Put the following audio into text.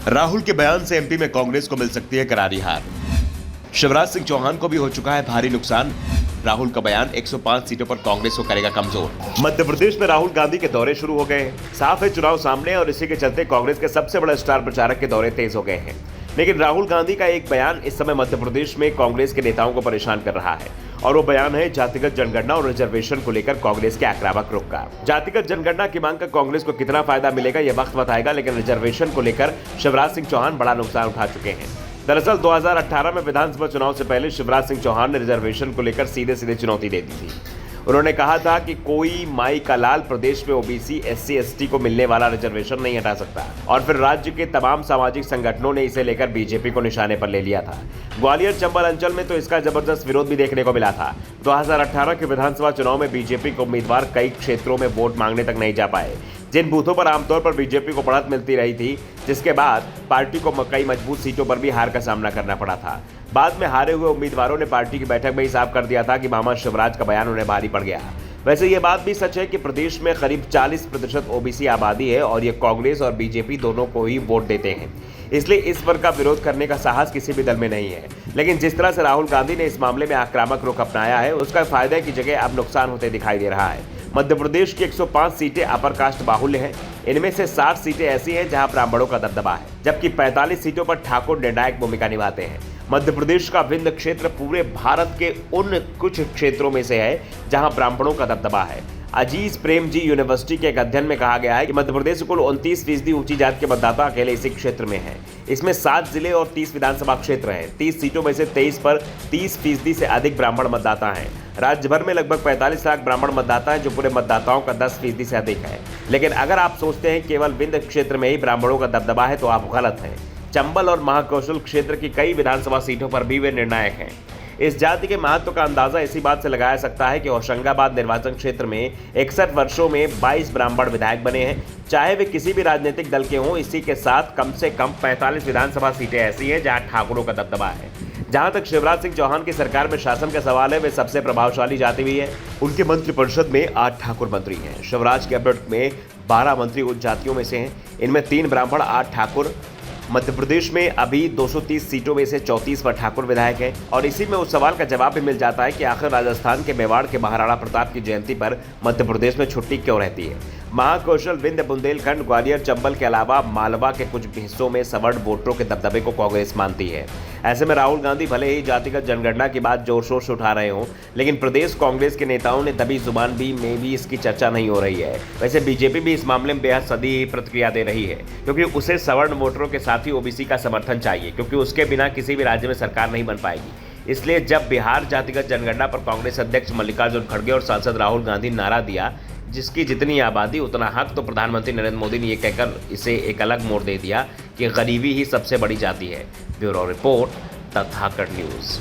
राहुल के बयान से एमपी में कांग्रेस को मिल सकती है करारी हार। शिवराज सिंह चौहान को भी हो चुका है भारी नुकसान। राहुल का बयान 105 सीटों पर कांग्रेस को करेगा कमजोर। मध्य प्रदेश में राहुल गांधी के दौरे शुरू हो गए हैं। साफ है चुनाव सामने और इसी के चलते कांग्रेस के सबसे बड़े स्टार प्रचारक के दौरे तेज हो गए हैं। लेकिन राहुल गांधी का एक बयान इस समय मध्य प्रदेश में कांग्रेस के नेताओं को परेशान कर रहा है और वो बयान है जातिगत जनगणना और रिजर्वेशन को लेकर कांग्रेस के आक्रामक रुख का। जातिगत जनगणना की मांग का कांग्रेस को कितना फायदा मिलेगा यह वक्त बताएगा, लेकिन रिजर्वेशन को लेकर शिवराज सिंह चौहान बड़ा नुकसान उठा चुके हैं। दरअसल 2018 में विधानसभा चुनाव से पहले शिवराज सिंह चौहान ने रिजर्वेशन को लेकर सीधे चुनौती दे दी थी। उन्होंने कहा था कि कोई माई का लाल प्रदेश में ओबीसी SC ST को मिलने वाला रिजर्वेशन नहीं हटा सकता और फिर राज्य के तमाम सामाजिक संगठनों ने इसे लेकर बीजेपी को निशाने पर ले लिया था। ग्वालियर चंबल अंचल में तो इसका जबरदस्त विरोध भी देखने को मिला था। 2018 के विधानसभा चुनाव में बीजेपी के उम्मीदवार कई क्षेत्रों में वोट मांगने तक नहीं जा पाए, जिन बूथों पर आमतौर पर बीजेपी को बढ़त मिलती रही थी, जिसके बाद पार्टी को कई मजबूत सीटों पर भी हार का सामना करना पड़ा था। बाद में हारे हुए उम्मीदवारों ने पार्टी की बैठक में ही साफ कर दिया था कि मामा शिवराज का बयान उन्हें भारी पड़ गया। वैसे ये बात भी सच है कि प्रदेश में करीब 40% ओबीसी आबादी है और ये कांग्रेस और बीजेपी दोनों को ही वोट देते हैं, इसलिए इस वर्ग का विरोध करने का साहस किसी भी दल में नहीं है। लेकिन जिस तरह से राहुल गांधी ने इस मामले में आक्रामक रुख अपनाया है, उसका फायदे की जगह अब नुकसान होते दिखाई दे रहा है। मध्य प्रदेश की 105 सीटें अपर कास्ट बाहुल्य हैं। इनमें से 60 सीटें ऐसी हैं जहां ब्राह्मणों का दबदबा है, जबकि 45 सीटों पर ठाकुर निर्णायक भूमिका निभाते हैं। मध्य प्रदेश का विंध्य क्षेत्र पूरे भारत के उन कुछ क्षेत्रों में से है जहां ब्राह्मणों का दबदबा है। अजीज प्रेम जी यूनिवर्सिटी के एक अध्ययन में कहा गया है कि मध्य प्रदेश कुल 29% ऊंची जाति के मतदाता अकेले इसी क्षेत्र में हैं। इसमें 7 जिले और 30 विधानसभा क्षेत्र हैं। 30 सीटों में से 23 पर 30% से अधिक ब्राह्मण मतदाता हैं। राज्य भर में लगभग 45 लाख ब्राह्मण मतदाता हैं, जो पूरे मतदाताओं का 10% से अधिक है। लेकिन अगर आप सोचते हैं केवल विंध्य क्षेत्र में ही ब्राह्मणों का दबदबा है तो आप गलत हैं। चंबल और महाकौशल क्षेत्र की कई विधानसभा सीटों पर भी वे निर्णायक हैं। इस जाति के महत्व का अंदाजा इसी बात से लगाया सकता है कि होशंगाबाद निर्वाचन क्षेत्र में 61 वर्षों में 22 ब्राह्मण विधायक बने हैं, चाहे वे किसी भी राजनीतिक दल के हों। इसी के साथ कम से कम 45 विधानसभा सीटें ऐसी हैं जहां ठाकुरों का दबदबा है। जहां तक शिवराज सिंह चौहान की सरकार में शासन का सवाल है, वे सबसे प्रभावशाली जाति भी है। उनके मंत्रिपरिषद में 8 ठाकुर मंत्री हैं। शिवराज कैबिनेट में 12 मंत्री उन जातियों में से हैं। इनमें 3 ब्राह्मण, 8 ठाकुर। मध्य प्रदेश में अभी 230 सीटों में से 34 पर ठाकुर विधायक हैं और इसी में उस सवाल का जवाब भी मिल जाता है कि आखिर राजस्थान के मेवाड़ के महाराणा प्रताप की जयंती पर मध्य प्रदेश में छुट्टी क्यों रहती है। महाकौशल, विंध्य, बुंदेलखंड, ग्वालियर, चंबल के अलावा मालवा के कुछ हिस्सों में सवर्ण वोटरों के दबदबे को कांग्रेस मानती है। ऐसे में राहुल गांधी भले ही जातिगत जनगणना की बात जोर शोर से उठा रहे हों, लेकिन प्रदेश कांग्रेस के नेताओं ने दबी जुबान में भी इसकी चर्चा नहीं हो रही है। वैसे बीजेपी भी इस मामले में बेहद सदी प्रतिक्रिया दे रही है, क्योंकि उसे सवर्ण वोटरों के साथ ही ओबीसी का समर्थन चाहिए, क्योंकि उसके बिना किसी भी राज्य में सरकार नहीं बन पाएगी। इसलिए जब बिहार जातिगत जनगणना पर कांग्रेस अध्यक्ष मल्लिकार्जुन खड़गे और सांसद राहुल गांधी नारा दिया, जिसकी जितनी आबादी उतना हक, तो प्रधानमंत्री नरेंद्र मोदी ने यह कहकर इसे एक अलग मोड़ दे दिया कि गरीबी ही सबसे बड़ी जाति है। ब्यूरो रिपोर्ट, तथाकट न्यूज़।